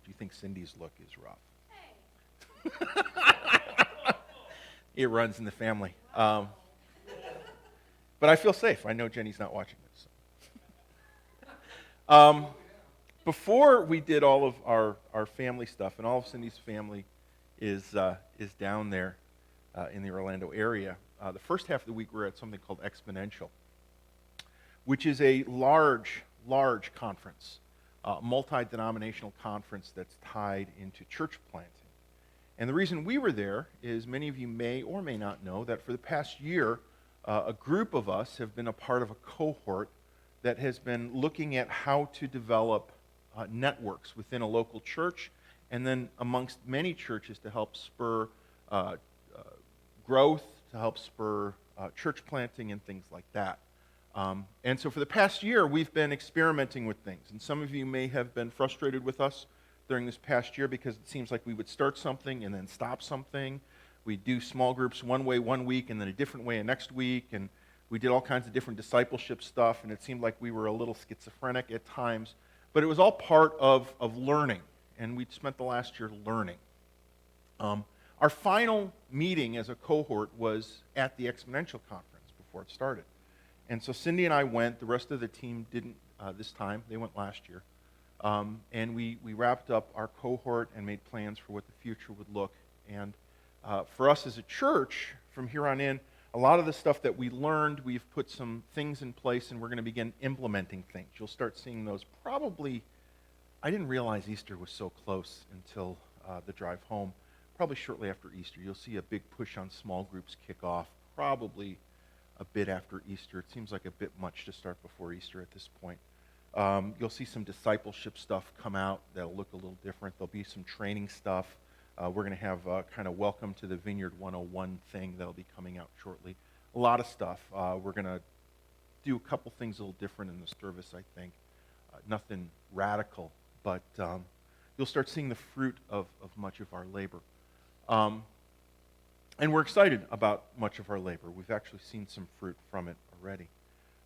you think Cindy's look is rough? It runs in the family. But I feel safe. I know Jenny's not watching this. Before we did all of our family stuff, and all of Cindy's family is down there in the Orlando area, the first half of the week we're at something called Exponential, which is a large conference, multi-denominational conference that's tied into church planting. And the reason we were there is many of you may or may not know that for the past year, a group of us have been a part of a cohort that has been looking at how to develop networks within a local church and then amongst many churches to help spur growth, to help spur church planting and things like that. And so for the past year, we've been experimenting with things. And some of you may have been frustrated with us during this past year because it seems like we would start something and then stop something. We'd do small groups one way one week and then a different way next week. And we did all kinds of different discipleship stuff. And it seemed like we were a little schizophrenic at times. But it was all part of learning. And we'd spent the last year learning. Our final meeting as a cohort was at the Exponential Conference before it started. And so Cindy and I went. The rest of the team didn't this time. They went last year. And we wrapped up our cohort and made plans for what the future would look. And for us as a church, from here on in, a lot of the stuff that we learned, we've put some things in place, and we're going to begin implementing things. You'll start seeing those probably. I didn't realize Easter was so close until the drive home. Probably shortly after Easter, you'll see a big push on small groups kick off, probably a bit after Easter. It seems like a bit much to start before Easter at this point. You'll see some discipleship stuff come out that'll look a little different. There'll be some training stuff. We're going to have kind of welcome to the Vineyard 101 thing that'll be coming out shortly. A lot of stuff. We're going to do a couple things a little different in the service, I think. Nothing radical, but you'll start seeing the fruit of much of our labor. And we're excited about much of our labor. We've actually seen some fruit from it already.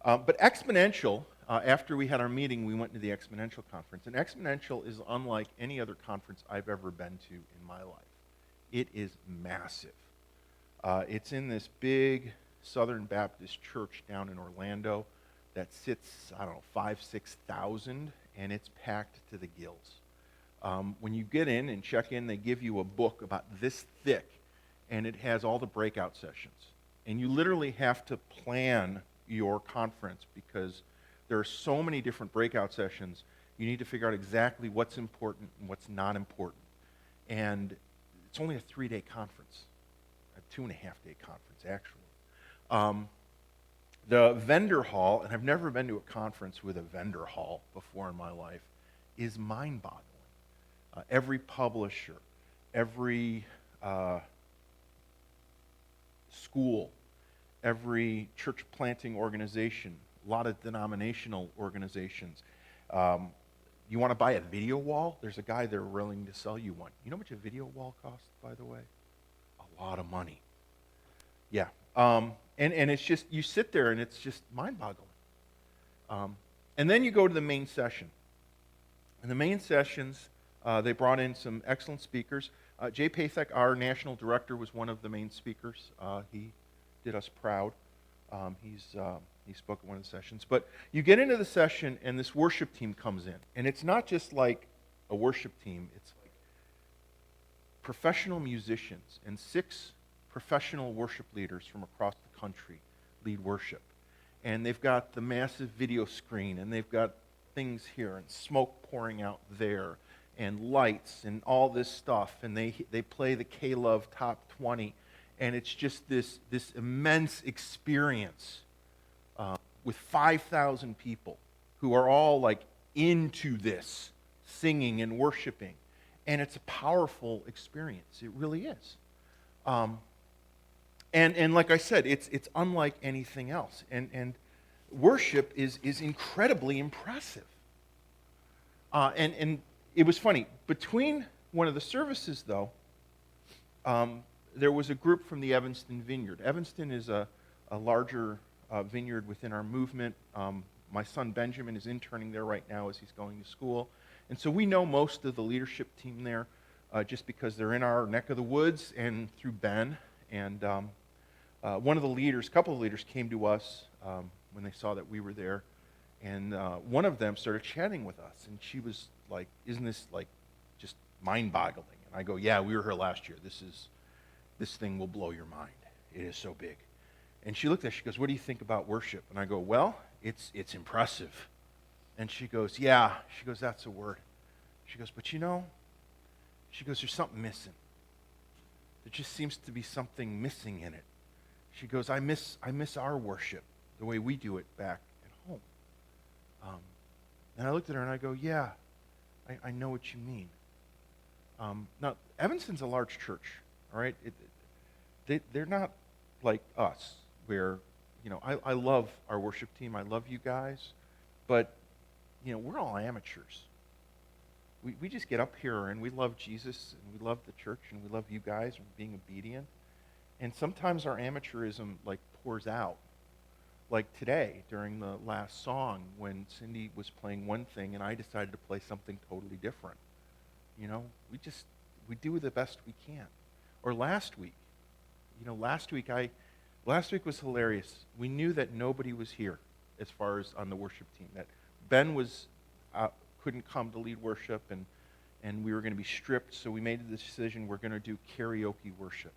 But Exponential, after we had our meeting, we went to the Exponential Conference. And Exponential is unlike any other conference I've ever been to in my life. It is massive. It's in this big Southern Baptist church down in Orlando that sits, 5,000-6,000, and it's packed to the gills. When you get in and check in, they give you a book about this thick, and it has all the breakout sessions. And you literally have to plan your conference because there are so many different breakout sessions. You need to figure out exactly what's important and what's not important. And it's only a 3-day conference, a 2.5-day conference, actually. The vendor hall, and I've never been to a conference with a vendor hall before in my life, is mind-boggling. Every publisher, every school, every church planting organization, a lot of denominational organizations. You want to buy a video wall? There's a guy there willing to sell you one. You know how much a video wall costs, by the way? A lot of money. Yeah. And it's just, you sit there and it's just mind-boggling. And then you go to the main session. In the main sessions, they brought in some excellent speakers. Jay Pathak, our national director, was one of the main speakers. He did us proud. He spoke at one of the sessions. But you get into the session, and this worship team comes in. And it's not just like a worship team. It's like professional musicians and 6 professional worship leaders from across the country lead worship. And they've got the massive video screen, and they've got things here, and smoke pouring out there, and lights, and all this stuff. And they play the K-Love Top 20. And it's just this immense experience with 5,000 people who are all like into this, singing and worshiping. And it's a powerful experience. It really is. And like I said, it's unlike anything else. And worship is incredibly impressive. And it was funny. Between one of the services, though, there was a group from the Evanston Vineyard. Evanston is a larger vineyard within our movement. My son Benjamin is interning there right now as he's going to school. And so we know most of the leadership team there just because they're in our neck of the woods and through Ben. And one of the leaders, a couple of leaders came to us when they saw that we were there. And one of them started chatting with us. And she was like, isn't this like just mind-boggling? And I go, yeah, we were here last year. This thing will blow your mind. It is so big. And she looked at us, she goes, what do you think about worship? And I go, well, it's impressive. And she goes, yeah. She goes, that's a word. She goes, but you know, she goes, there's something missing. There just seems to be something missing in it. She goes, I miss our worship, the way we do it back at home. And I looked at her and I go, yeah, I know what you mean. Now, Evanston's a large church, all right? They're not like us, where, you know, I love our worship team. I love you guys. But, you know, we're all amateurs. We just get up here and we love Jesus and we love the church and we love you guys and being obedient. And sometimes our amateurism, like, pours out. Like today, during the last song, when Cindy was playing one thing and I decided to play something totally different. You know, we do the best we can. Or last week, you know, last week was hilarious. We knew that nobody was here as far as on the worship team. That Ben couldn't come to lead worship, and we were going to be stripped, so we made the decision we're going to do karaoke worship,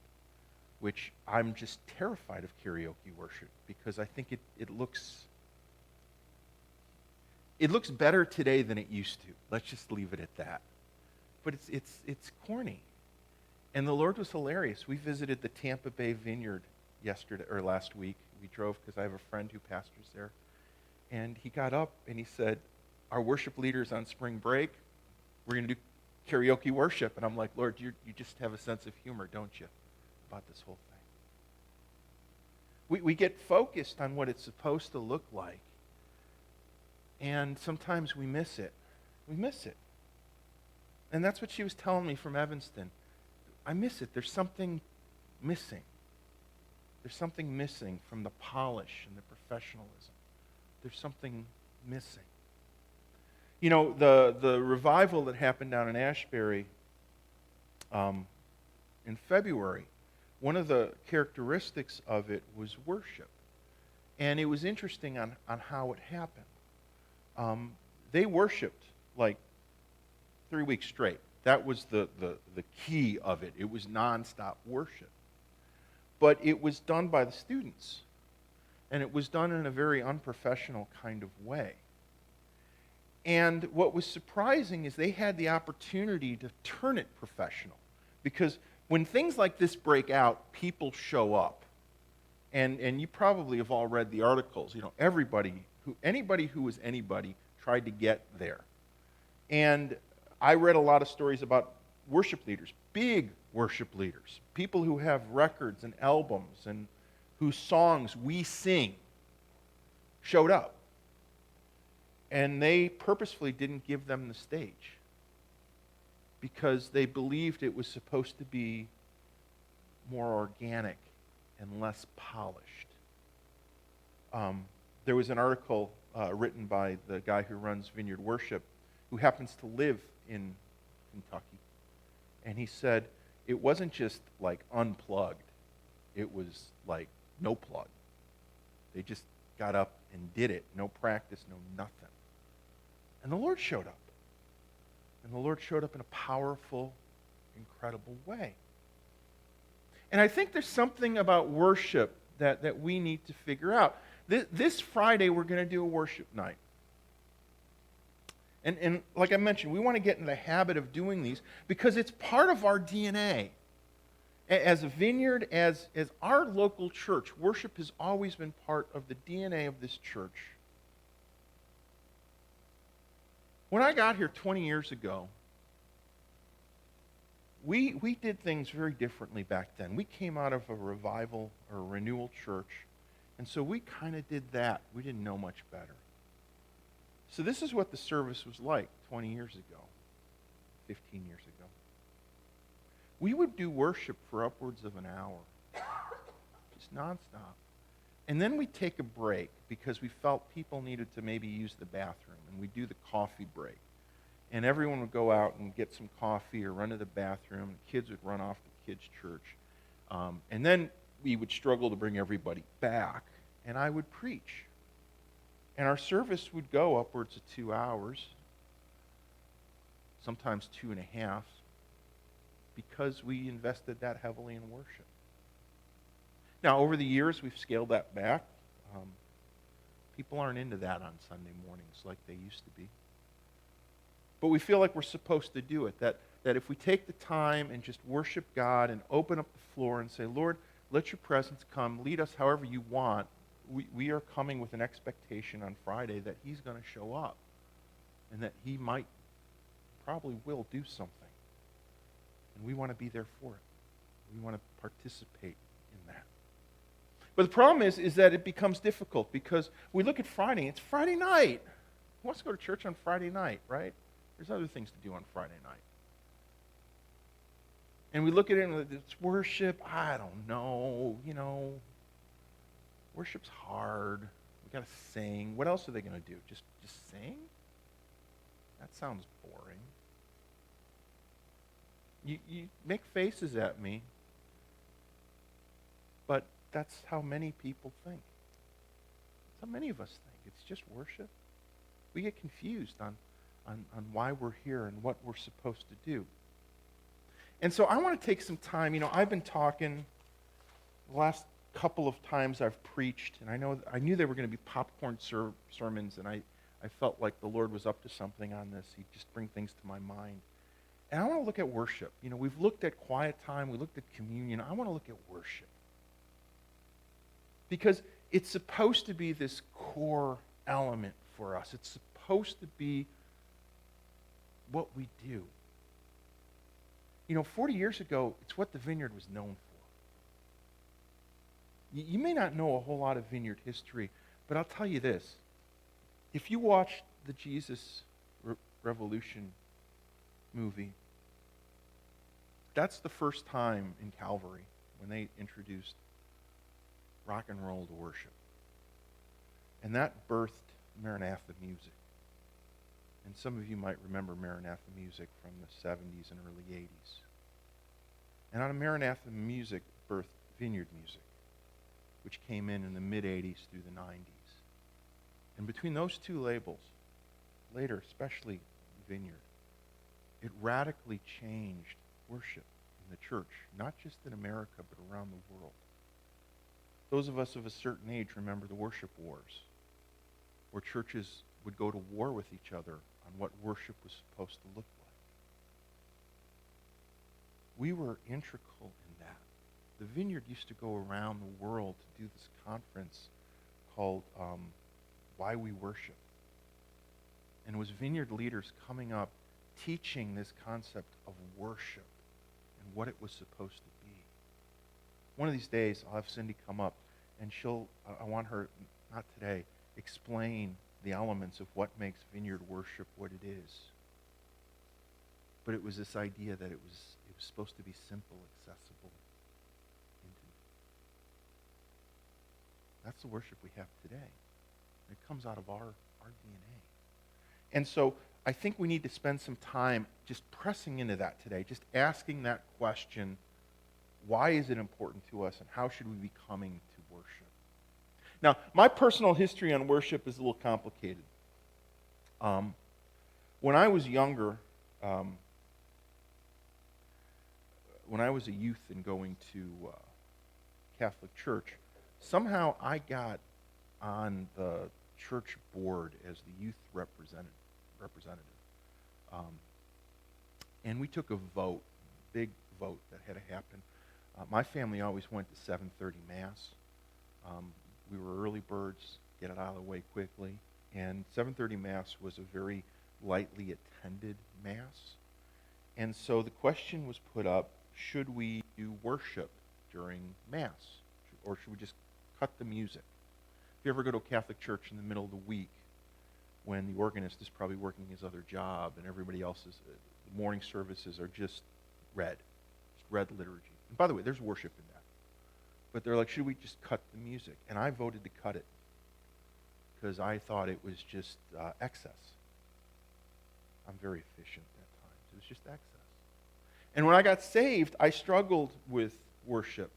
which I'm just terrified of karaoke worship because I think it looks better today than it used to. Let's just leave it at that. But it's corny. And the Lord was hilarious. We visited the Tampa Bay Vineyard last week. We drove because I have a friend who pastors there. And he got up and he said, our worship leader's on spring break. We're going to do karaoke worship. And I'm like, Lord, you just have a sense of humor, don't you, about this whole thing? We get focused on what it's supposed to look like. And sometimes we miss it. We miss it. And that's what she was telling me from Evanston. I miss it. There's something missing. There's something missing from the polish and the professionalism. There's something missing. You know, the revival that happened down in Ashbury in February, one of the characteristics of it was worship. And it was interesting on how it happened. They worshiped like 3 weeks straight. That was the key of it. It was nonstop worship. But it was done by the students. And it was done in a very unprofessional kind of way. And what was surprising is they had the opportunity to turn it professional. Because when things like this break out, people show up. And you probably have all read the articles. You know, anybody who was anybody tried to get there. And I read a lot of stories about worship leaders, big worship leaders, people who have records and albums and whose songs we sing showed up. And they purposefully didn't give them the stage because they believed it was supposed to be more organic and less polished. There was an article written by the guy who runs Vineyard Worship, who happens to live in Kentucky. And he said it wasn't just like unplugged. It was like no plug. They just got up and did it. No practice, no nothing. And the Lord showed up. And the Lord showed up in a powerful, incredible way. And I think there's something about worship that we need to figure out. This Friday, we're going to do a worship night. And like I mentioned, we want to get in the habit of doing these because it's part of our DNA. As a vineyard, as our local church, worship has always been part of the DNA of this church. When I got here 20 years ago, we did things very differently back then. We came out of a revival or a renewal church, and so we kind of did that. We didn't know much better. So this is what the service was like 20 years ago, 15 years ago. We would do worship for upwards of an hour, just nonstop. And then we'd take a break because we felt people needed to maybe use the bathroom, and we'd do the coffee break. and everyone would go out and get some coffee or run to the bathroom, and kids would run off to kids' church. And then we would struggle to bring everybody back, and I would preach. And our service would go upwards of 2 hours, sometimes 2.5, because we invested that heavily in worship. Now, over the years, we've scaled that back. People aren't into that on Sunday mornings like they used to be. But we feel like we're supposed to do it, that if we take the time and just worship God and open up the floor and say, Lord, let your presence come, lead us however you want, we are coming with an expectation on Friday that he's going to show up and that he probably will do something. And we want to be there for it. We want to participate in that. But the problem is that it becomes difficult because we look at Friday. It's Friday night. Who wants to go to church on Friday night, right? There's other things to do on Friday night. And we look at it and it's worship. I don't know. Worship's hard. We got to sing. What else are they going to do? Just sing? That sounds boring. You make faces at me, but that's how many people think. That's how many of us think. It's just worship. We get confused on why we're here and what we're supposed to do. And so I want to take some time. I've been talking the last couple of times I've preached, and I knew they were going to be popcorn sermons, and I felt like the Lord was up to something on this. He'd just bring things to my mind. And I want to look at worship. We've looked at quiet time. We looked at communion. I want to look at worship. Because it's supposed to be this core element for us. It's supposed to be what we do. 40 years ago, it's what the Vineyard was known for. You may not know a whole lot of Vineyard history, but I'll tell you this. If you watch the Jesus Revolution movie, that's the first time in Calvary when they introduced rock and roll to worship. And that birthed Maranatha music. And some of you might remember Maranatha music from the 70s and early 80s. And out of Maranatha music birthed Vineyard music, which came in the mid-80s through the 90s. And between those two labels, later, especially Vineyard, it radically changed worship in the church, not just in America, but around the world. Those of us of a certain age remember the worship wars, where churches would go to war with each other on what worship was supposed to look like. We were integral in that. The Vineyard used to go around the world to do this conference called Why We Worship. And it was Vineyard leaders coming up teaching this concept of worship and what it was supposed to be. One of these days, I'll have Cindy come up, and I want her, not today, explain the elements of what makes Vineyard worship what it is. But it was this idea that it was supposed to be simple, accessible, intimate. That's the worship we have today. It comes out of our DNA. And so I think we need to spend some time just pressing into that today, just asking that question, why is it important to us, and how should we be coming to worship? Now, my personal history on worship is a little complicated. When I was younger, when I was a youth and going to Catholic church, somehow I got on the church board as the youth representative. And we took a vote, big vote that had to happen. My family always went to 7:30 Mass. We were early birds, get it out of the way quickly. And 7:30 Mass was a very lightly attended Mass. And so the question was put up, should we do worship during Mass? Or should we just cut the music? If you ever go to a Catholic church in the middle of the week, when the organist is probably working his other job and everybody else's morning services are just red liturgy. And by the way, there's worship in that. But they're like, should we just cut the music? And I voted to cut it because I thought it was just excess. I'm very efficient at times. It was just excess. And when I got saved, I struggled with worship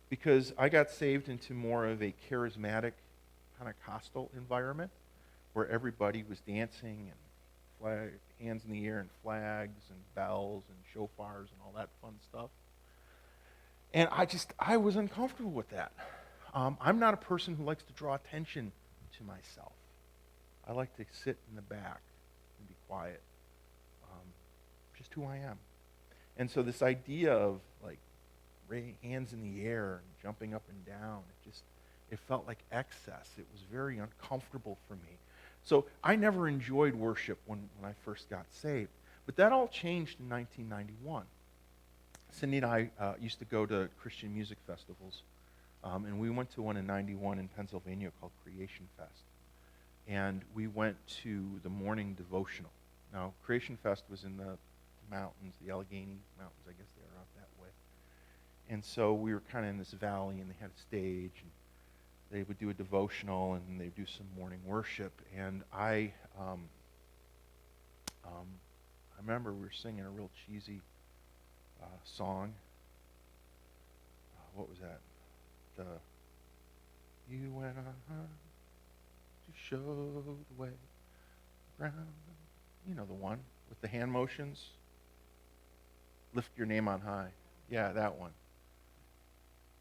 because I got saved into more of a charismatic Pentecostal environment where everybody was dancing and hands in the air and flags and bells and shofars and all that fun stuff. And I was uncomfortable with that. I'm not a person who likes to draw attention to myself. I like to sit in the back and be quiet. Just who I am. And so this idea of like hands in the air and jumping up and down, it felt like excess. It was very uncomfortable for me. So I never enjoyed worship when I first got saved. But that all changed in 1991. Cindy and I used to go to Christian music festivals, and we went to one in 91 in Pennsylvania called Creation Fest. And we went to the morning devotional. Now, Creation Fest was in the mountains, the Allegheny Mountains, I guess they are out that way. And so we were kind of in this valley, and they had a stage, and they would do a devotional, and they'd do some morning worship. And I remember we were singing a real cheesy song. What was that? You went on to show the way round. You know the one with the hand motions. Lift your name on high. Yeah, that one.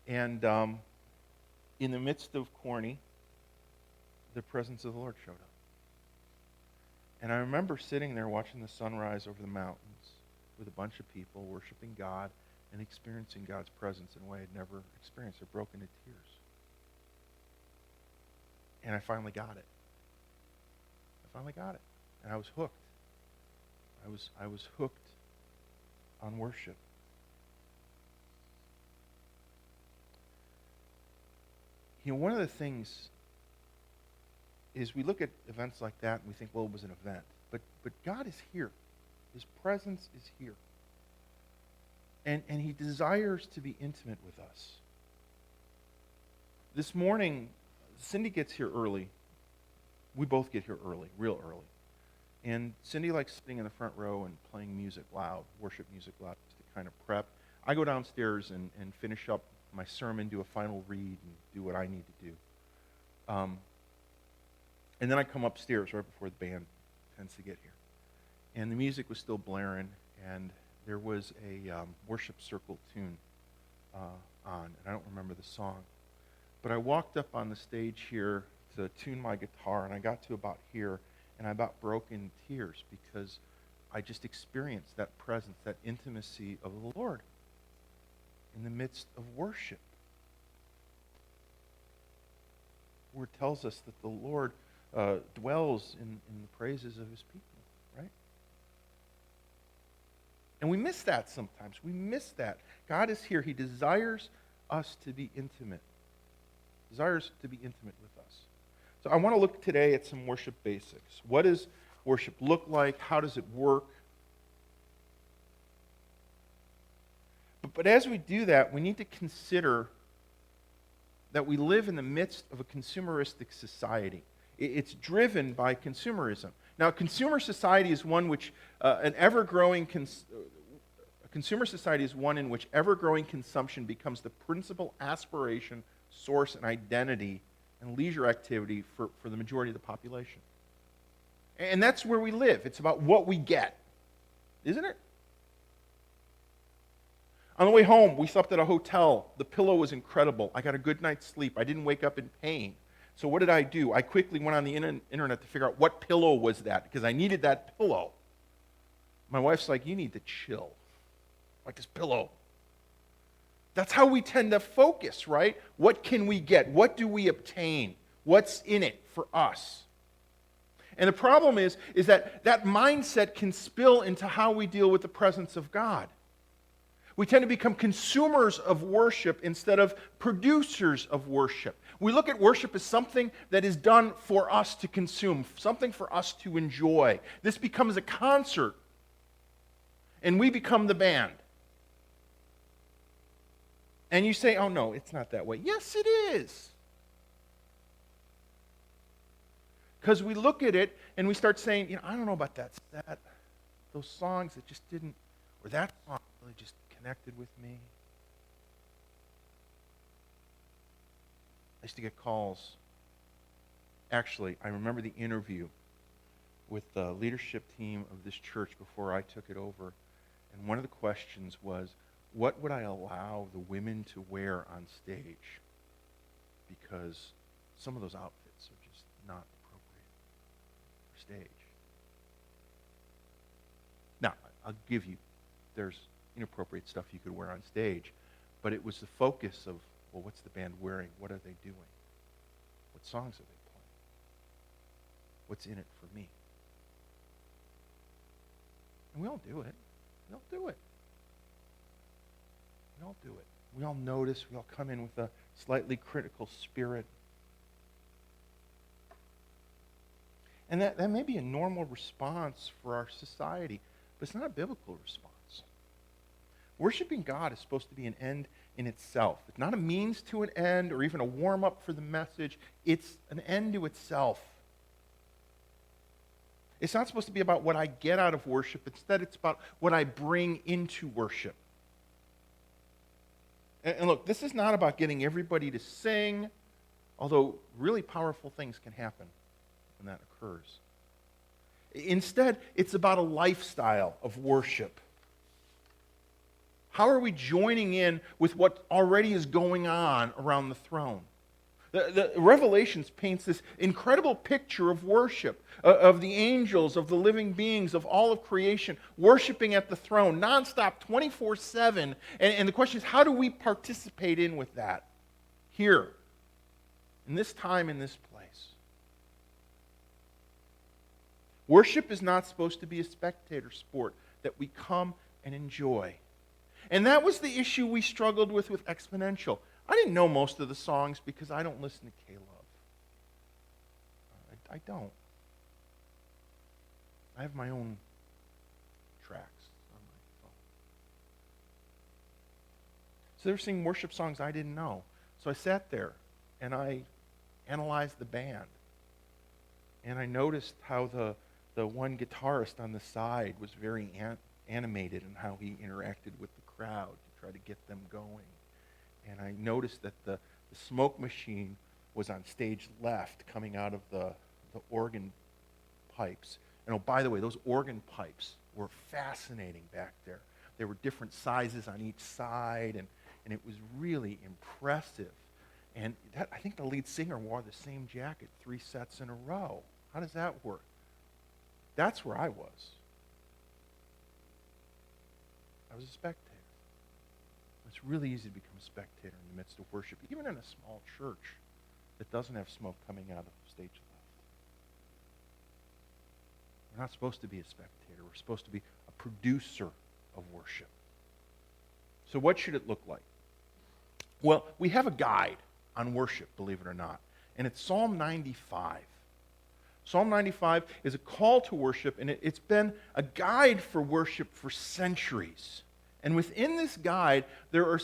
And in the midst of Corny, the presence of the Lord showed up. And I remember sitting there watching the sunrise over the mountains with a bunch of people worshiping God and experiencing God's presence in a way I'd never experienced. I broke into tears. And I finally got it. And I was hooked. I was hooked on worship. You know, one of the things is we look at events like that and we think, well, it was an event. But God is here. His presence is here. And he desires to be intimate with us. This morning, Cindy gets here early. We both get here early, real early. And Cindy likes sitting in the front row and playing music loud, worship music loud, just to kind of prep. I go downstairs and finish up my sermon, do a final read, and do what I need to do. And then I come upstairs right before the band tends to get here. And the music was still blaring, and there was a worship circle tune on, and I don't remember the song. But I walked up on the stage here to tune my guitar, and I got to about here, and I about broke in tears because I just experienced that presence, that intimacy of the Lord in the midst of worship. The Word tells us that the Lord dwells in the praises of his people, right? And we miss that sometimes. We miss that. God is here. He desires us to be intimate. Desires to be intimate with us. So I want to look today at some worship basics. What does worship look like? How does it work? But as we do that, we need to consider that we live in the midst of a consumeristic society. It's driven by consumerism. Now, consumer society is one which consumer society is one in which ever-growing consumption becomes the principal aspiration, source, and identity and leisure activity for the majority of the population. And that's where we live. It's about what we get, isn't it? On the way home, we slept at a hotel. The pillow was incredible. I got a good night's sleep. I didn't wake up in pain. So what did I do? I quickly went on the internet to figure out what pillow was that, because I needed that pillow. My wife's like, you need to chill. Like this pillow. That's how we tend to focus, right? What can we get? What do we obtain? What's in it for us? And the problem is that mindset can spill into how we deal with the presence of God. We tend to become consumers of worship instead of producers of worship. We look at worship as something that is done for us to consume, something for us to enjoy. This becomes a concert, and we become the band. And you say, oh no, it's not that way. Yes, it is. Because we look at it and we start saying, I don't know about that. those songs that just didn't, or that song really just connected with me. I used to get calls. Actually, I remember the interview with the leadership team of this church before I took it over. And one of the questions was, what would I allow the women to wear on stage? Because some of those outfits are just not appropriate for stage. Now, I'll give you, there's inappropriate stuff you could wear on stage, but it was the focus of, well, what's the band wearing? What are they doing? What songs are they playing? What's in it for me? And we all do it. We all do it. We all do it. We all notice. We all come in with a slightly critical spirit. And that may be a normal response for our society, but it's not a biblical response. Worshiping God is supposed to be an end in itself. It's not a means to an end or even a warm-up for the message. It's an end to itself. It's not supposed to be about what I get out of worship. Instead, it's about what I bring into worship. And look, this is not about getting everybody to sing, although really powerful things can happen when that occurs. Instead, it's about a lifestyle of worship. How are we joining in with what already is going on around the throne? The Revelations paints this incredible picture of worship, of the angels, of the living beings, of all of creation, worshiping at the throne, nonstop, 24/7. And the question is, how do we participate in with that here, in this time, in this place? Worship is not supposed to be a spectator sport that we come and enjoy. And that was the issue we struggled with Exponential. I didn't know most of the songs because I don't listen to K-Love. I don't. I have my own tracks on my phone. So they were singing worship songs I didn't know. So I sat there and I analyzed the band. And I noticed how the one guitarist on the side was very animated in how he interacted with the crowd to try to get them going. And I noticed that the smoke machine was on stage left coming out of the organ pipes. And oh, by the way, those organ pipes were fascinating back there. There were different sizes on each side, and it was really impressive. And I think the lead singer wore the same jacket 3 sets in a row. How does that work? That's where I was. I was a spectator. It's really easy to become a spectator in the midst of worship, even in a small church that doesn't have smoke coming out of stage left. We're not supposed to be a spectator. We're supposed to be a producer of worship. So what should it look like? Well, we have a guide on worship, believe it or not, and it's Psalm 95. Psalm 95 is a call to worship, and it's been a guide for worship for centuries. And within this guide, there are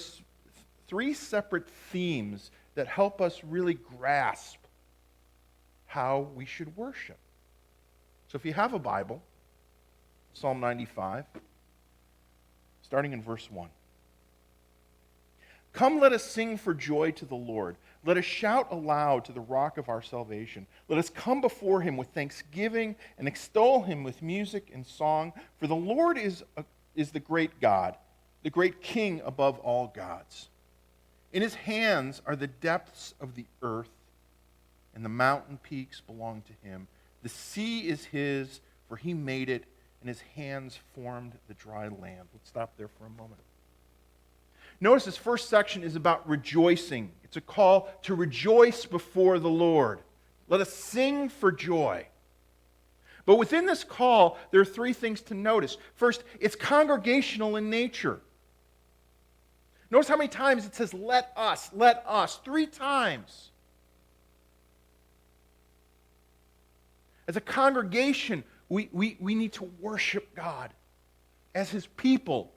3 separate themes that help us really grasp how we should worship. So if you have a Bible, Psalm 95, starting in verse 1. Come, let us sing for joy to the Lord. Let us shout aloud to the rock of our salvation. Let us come before him with thanksgiving and extol him with music and song. For the Lord is the great God, the great King above all gods. In his hands are the depths of the earth, and the mountain peaks belong to him. The sea is his, for he made it, and his hands formed the dry land. Let's stop there for a moment. Notice this first section is about rejoicing. It's a call to rejoice before the Lord. Let us sing for joy. But within this call, there are 3 things to notice. First, it's congregational in nature. Notice how many times it says, let us, 3 times. As a congregation, we need to worship God as his people.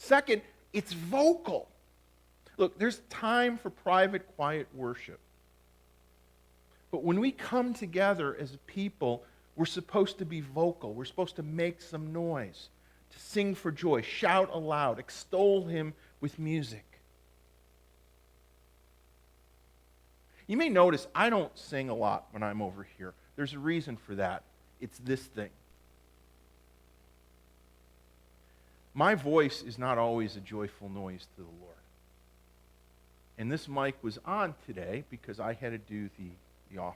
Second, it's vocal. Look, there's time for private, quiet worship. But when we come together as a people, we're supposed to be vocal. We're supposed to make some noise, to sing for joy, shout aloud, extol him with music. You may notice I don't sing a lot when I'm over here. There's a reason for that. It's this thing. My voice is not always a joyful noise to the Lord. And this mic was on today because I had to do the offering.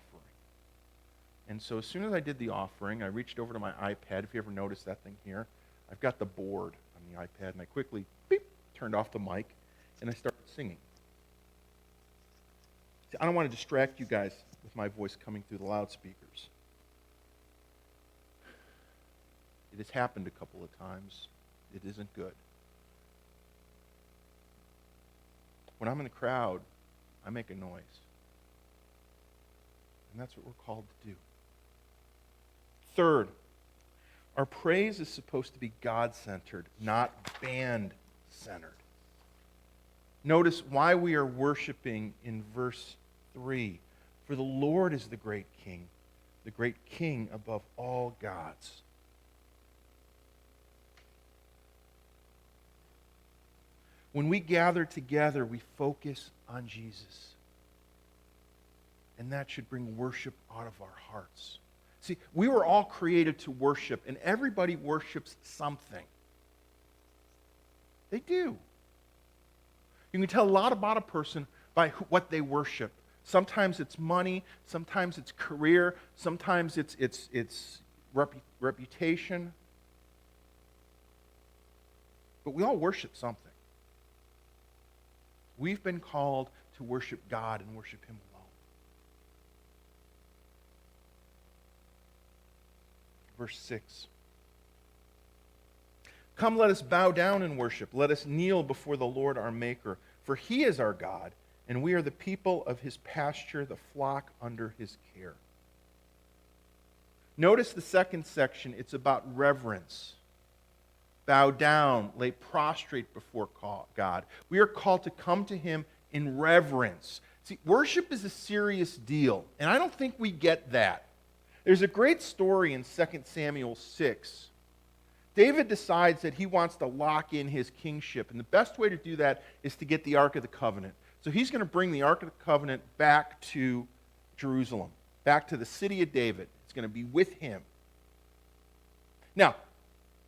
And so as soon as I did the offering, I reached over to my iPad. If you ever noticed that thing here, I've got the board on the iPad, and I quickly, beep, turned off the mic, and I started singing. See, I don't want to distract you guys with my voice coming through the loudspeakers. It has happened a couple of times. It isn't good. When I'm in the crowd, I make a noise. And that's what we're called to do. Third, our praise is supposed to be God-centered, not band-centered. Notice why we are worshiping in verse 3. For the Lord is the great King above all gods. When we gather together, we focus on Jesus. And that should bring worship out of our hearts. See, we were all created to worship, and everybody worships something. They do. You can tell a lot about a person by what they worship. Sometimes it's money, sometimes it's career, sometimes it's reputation. But we all worship something. We've been called to worship God and worship him alone. Verse 6. Come, let us bow down and worship. Let us kneel before the Lord our Maker. For he is our God, and we are the people of his pasture, the flock under his care. Notice the second section. It's about reverence. Bow down, lay prostrate before God. We are called to come to him in reverence. See, worship is a serious deal, and I don't think we get that. There's a great story in 2 Samuel 6. David decides that he wants to lock in his kingship, and the best way to do that is to get the Ark of the Covenant. So he's going to bring the Ark of the Covenant back to Jerusalem, back to the city of David. It's going to be with him. Now,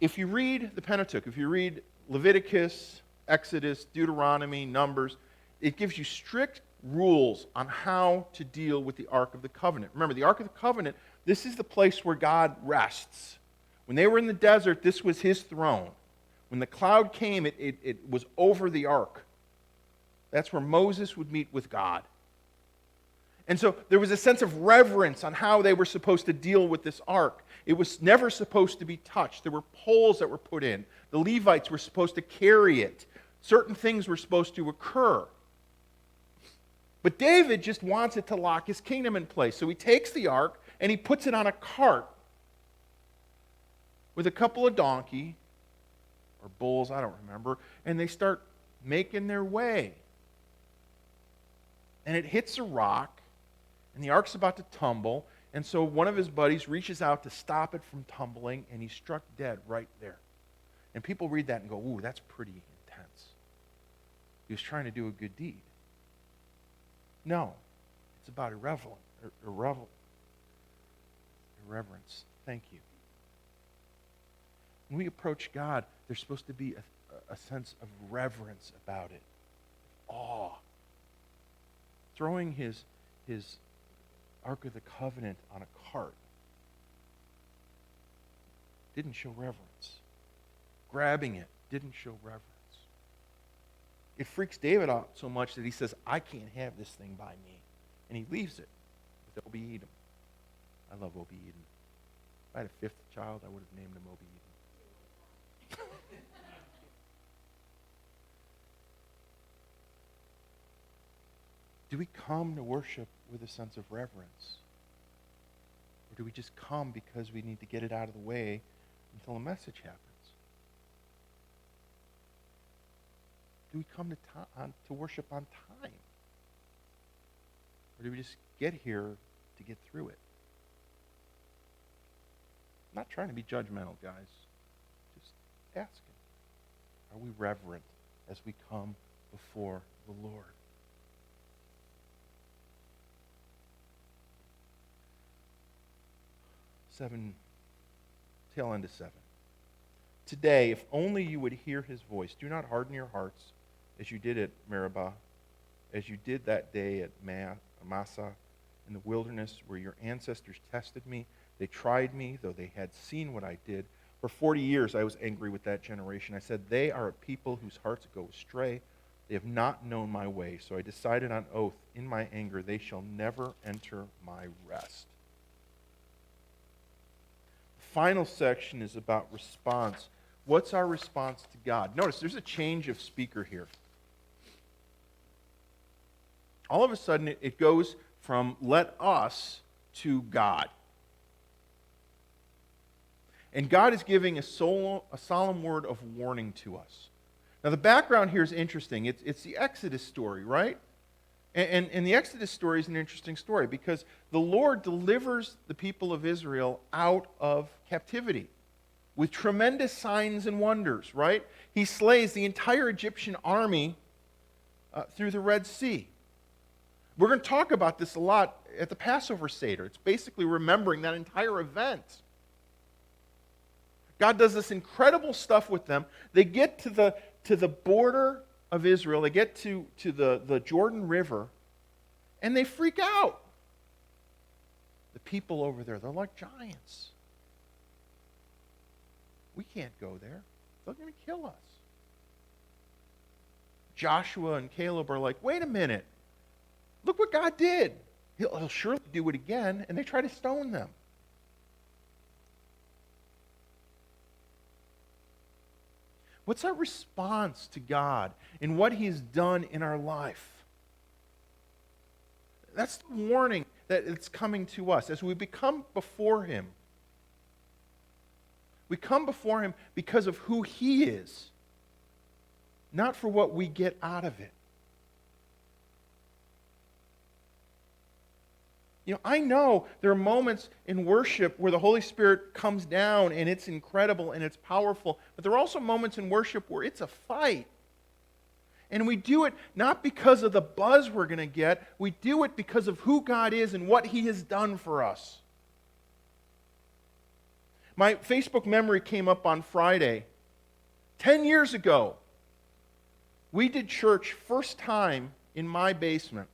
if you read the Pentateuch, if you read Leviticus, Exodus, Deuteronomy, Numbers, it gives you strict rules on how to deal with the Ark of the Covenant. Remember, the Ark of the Covenant, this is the place where God rests. When they were in the desert, this was his throne. When the cloud came, it was over the ark. That's where Moses would meet with God. And so there was a sense of reverence on how they were supposed to deal with this ark. It was never supposed to be touched. There were poles that were put in. The Levites were supposed to carry it. Certain things were supposed to occur. But David just wants it to lock his kingdom in place. So he takes the ark and he puts it on a cart with a couple of donkey or bulls, I don't remember, and they start making their way. And it hits a rock, and the ark's about to tumble, and so one of his buddies reaches out to stop it from tumbling, and he's struck dead right there. And people read that and go, ooh, that's pretty intense. He was trying to do a good deed. No, it's about irreverence. Thank you. When we approach God, there's supposed to be a sense of reverence about it, awe. Throwing his Ark of the Covenant on a cart didn't show reverence. Grabbing it didn't show reverence. It freaks David out so much that he says, I can't have this thing by me. And he leaves it with Obed-Edom. I love Obed-Edom. If I had a fifth child, I would have named him Obed-Edom. Do we come to worship with a sense of reverence? Or do we just come because we need to get it out of the way until a message happens? Do we come to worship on time? Or do we just get here to get through it. I'm not trying to be judgmental, guys. Just asking. Are we reverent as we come before the Lord? Tail end of 7. Today, if only you would hear his voice, do not harden your hearts as you did at Meribah, as you did that day at Massah in the wilderness where your ancestors tested me. They tried me, though they had seen what I did. For 40 years I was angry with that generation. I said, they are a people whose hearts go astray. They have not known my way. So I decided on oath in my anger, they shall never enter my rest. The final section is about response. What's our response to God? Notice there's a change of speaker here. All of a sudden it goes from let us to God. And God is giving a solemn word of warning to us. Now the background here is interesting. It's the Exodus story, right? And the Exodus story is an interesting story because the Lord delivers the people of Israel out of captivity with tremendous signs and wonders, right? He slays the entire Egyptian army through the Red Sea. We're going to talk about this a lot at the Passover Seder. It's basically remembering that entire event. God does this incredible stuff with them. They get to the border of Israel. They get to the Jordan River, and they freak out. The people over there, they're like giants. We can't go there. They're going to kill us. Joshua and Caleb are like, wait a minute. Look what God did. He'll surely do it again. And they try to stone them. What's our response to God in what He's done in our life? That's the warning that it's coming to us. As we become before Him, we come before Him because of who He is, not for what we get out of it. You know, I know there are moments in worship where the Holy Spirit comes down and it's incredible and it's powerful, but there are also moments in worship where it's a fight. And we do it not because of the buzz we're going to get, we do it because of who God is and what He has done for us. My Facebook memory came up on Friday. 10 years ago, we did church first time in my basement.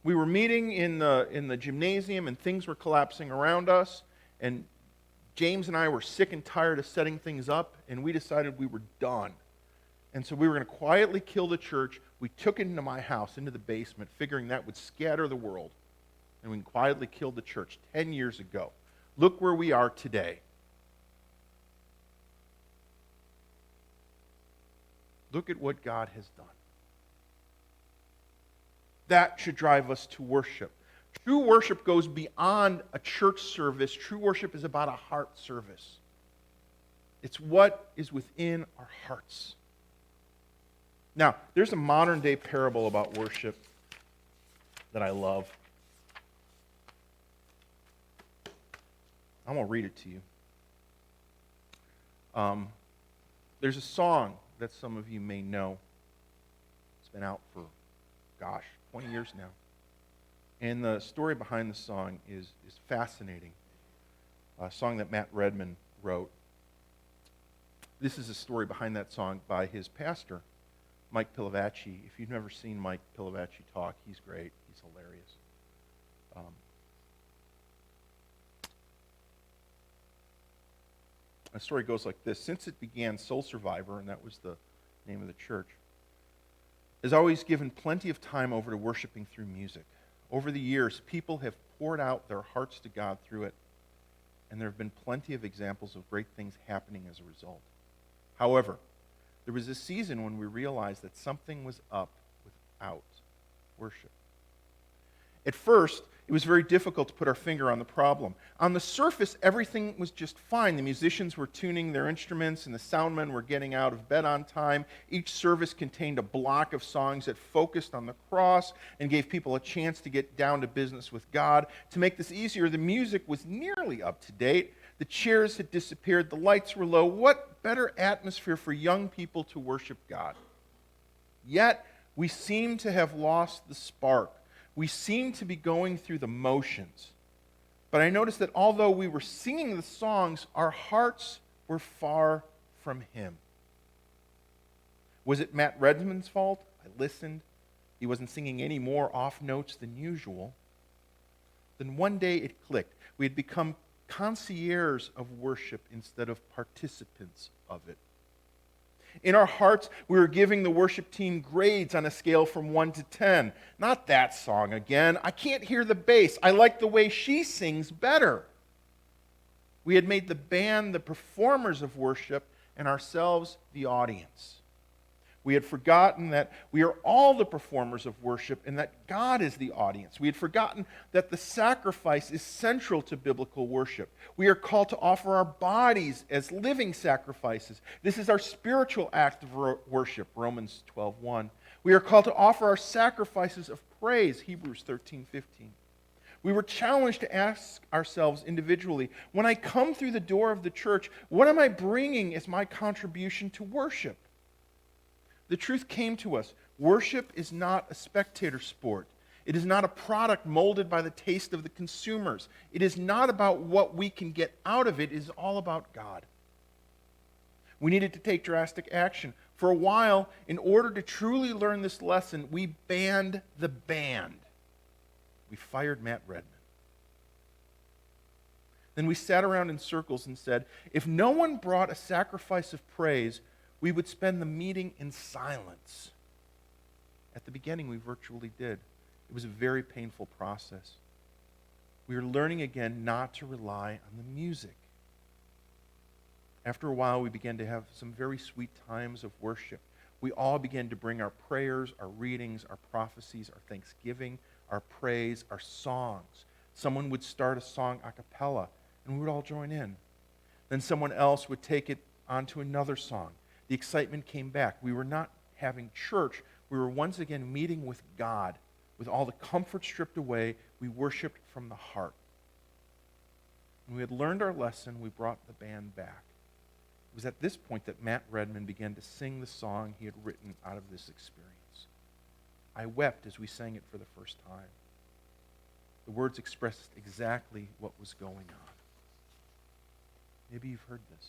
We were meeting in the gymnasium and things were collapsing around us. And James and I were sick and tired of setting things up, and we decided we were done. And so we were going to quietly kill the church. We took it into my house, into the basement, figuring that would scatter the world. And we quietly killed the church 10 years ago. Look where we are today. Look at what God has done. That should drive us to worship. True worship goes beyond a church service. True worship is about a heart service. It's what is within our hearts. Now, there's a modern day parable about worship that I love. I'm going to read it to you. There's a song that some of you may know. It's been out for, 20 years now. And the story behind the song is fascinating. A song that Matt Redman wrote. This is a story behind that song by his pastor, Mike Pilavachi. If you've never seen Mike Pilavachi talk, he's great. He's hilarious. The story goes like this. Since it began, Soul Survivor, and that was the name of the church, has always given plenty of time over to worshiping through music. Over the years, people have poured out their hearts to God through it, and there have been plenty of examples of great things happening as a result. However, there was a season when we realized that something was up without worship. At first, it was very difficult to put our finger on the problem. On the surface, everything was just fine. The musicians were tuning their instruments, and the soundmen were getting out of bed on time. Each service contained a block of songs that focused on the cross and gave people a chance to get down to business with God. To make this easier, the music was nearly up to date. The chairs had disappeared. The lights were low. What better atmosphere for young people to worship God? Yet, we seem to have lost the spark. We seem to be going through the motions. But I noticed that although we were singing the songs, our hearts were far from Him. Was it Matt Redman's fault? I listened. He wasn't singing any more off notes than usual. Then one day it clicked. We had become concierges of worship instead of participants of it. In our hearts, we were giving the worship team grades on a scale from 1 to 10. Not that song again. I can't hear the bass. I like the way she sings better. We had made the band the performers of worship and ourselves the audience. We had forgotten that we are all the performers of worship and that God is the audience. We had forgotten that the sacrifice is central to biblical worship. We are called to offer our bodies as living sacrifices. This is our spiritual act of worship, Romans 12:1. We are called to offer our sacrifices of praise, Hebrews 13:15. We were challenged to ask ourselves individually, when I come through the door of the church, what am I bringing as my contribution to worship? The truth came to us. Worship is not a spectator sport. It is not a product molded by the taste of the consumers. It is not about what we can get out of it. It is all about God. We needed to take drastic action. For a while, in order to truly learn this lesson, we banned the band. We fired Matt Redman. Then we sat around in circles and said, if no one brought a sacrifice of praise, we would spend the meeting in silence. At the beginning, we virtually did. It was a very painful process. We were learning again not to rely on the music. After a while, we began to have some very sweet times of worship. We all began to bring our prayers, our readings, our prophecies, our thanksgiving, our praise, our songs. Someone would start a song a cappella, and we would all join in. Then someone else would take it onto another song. The excitement came back. We were not having church. We were once again meeting with God. With all the comfort stripped away, we worshiped from the heart. When we had learned our lesson, we brought the band back. It was at this point that Matt Redman began to sing the song he had written out of this experience. I wept as we sang it for the first time. The words expressed exactly what was going on. Maybe you've heard this.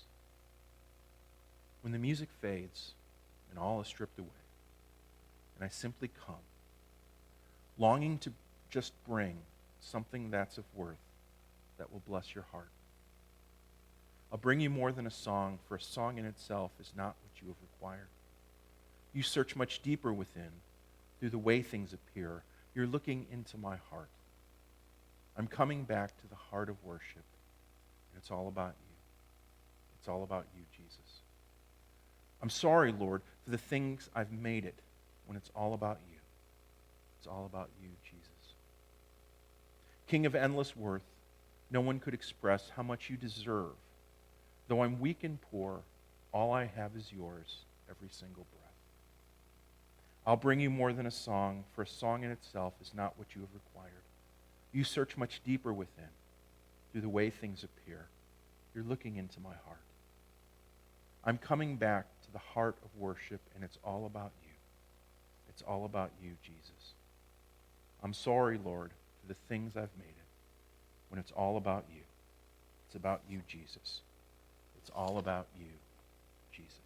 When the music fades and all is stripped away, and I simply come, longing to just bring something that's of worth that will bless your heart. I'll bring you more than a song, for a song in itself is not what you have required. You search much deeper within, through the way things appear. You're looking into my heart. I'm coming back to the heart of worship, and it's all about you. It's all about you, Jesus. I'm sorry, Lord, for the things I've made it when it's all about you. It's all about you, Jesus. King of endless worth, no one could express how much you deserve. Though I'm weak and poor, all I have is yours, every single breath. I'll bring you more than a song, for a song in itself is not what you have required. You search much deeper within, through the way things appear. You're looking into my heart. I'm coming back to the heart of worship, and it's all about you. It's all about you, Jesus. I'm sorry, Lord, for the things I've made it, when it's all about you. It's about you, Jesus. It's all about you, Jesus.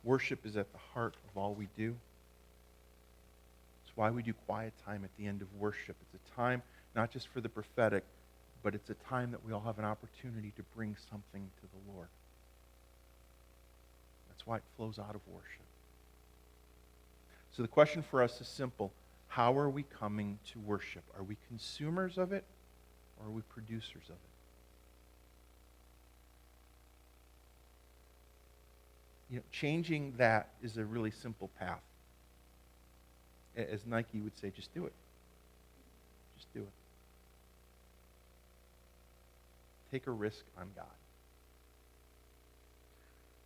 Worship is at the heart of all we do. It's why we do quiet time at the end of worship. It's a time not just for the prophetic, but it's a time that we all have an opportunity to bring something to the Lord. That's why it flows out of worship. So the question for us is simple. How are we coming to worship? Are we consumers of it, or are we producers of it? Changing that is a really simple path. as Nike would say, just do it. Just do it. Take a risk on God.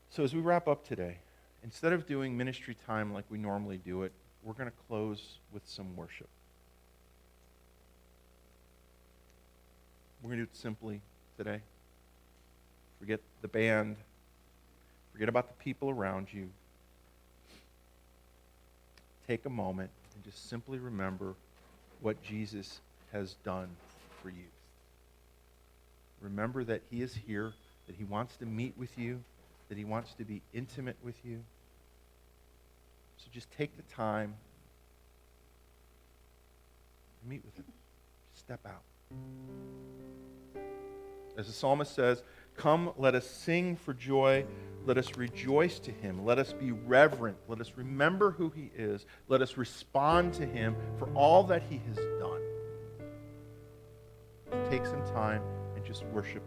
So as we wrap up today, instead of doing ministry time like we normally do it, we're going to close with some worship. We're going to do it simply today. Forget the band. Forget about the people around you. Take a moment and just simply remember what Jesus has done for you. Remember that he is here, that he wants to meet with you, that he wants to be intimate with you. So just take the time and meet with him. Step out. As the psalmist says, come, let us sing for joy. Let us rejoice to him. Let us be reverent. Let us remember who he is. Let us respond to him for all that he has done. Take some time and just worship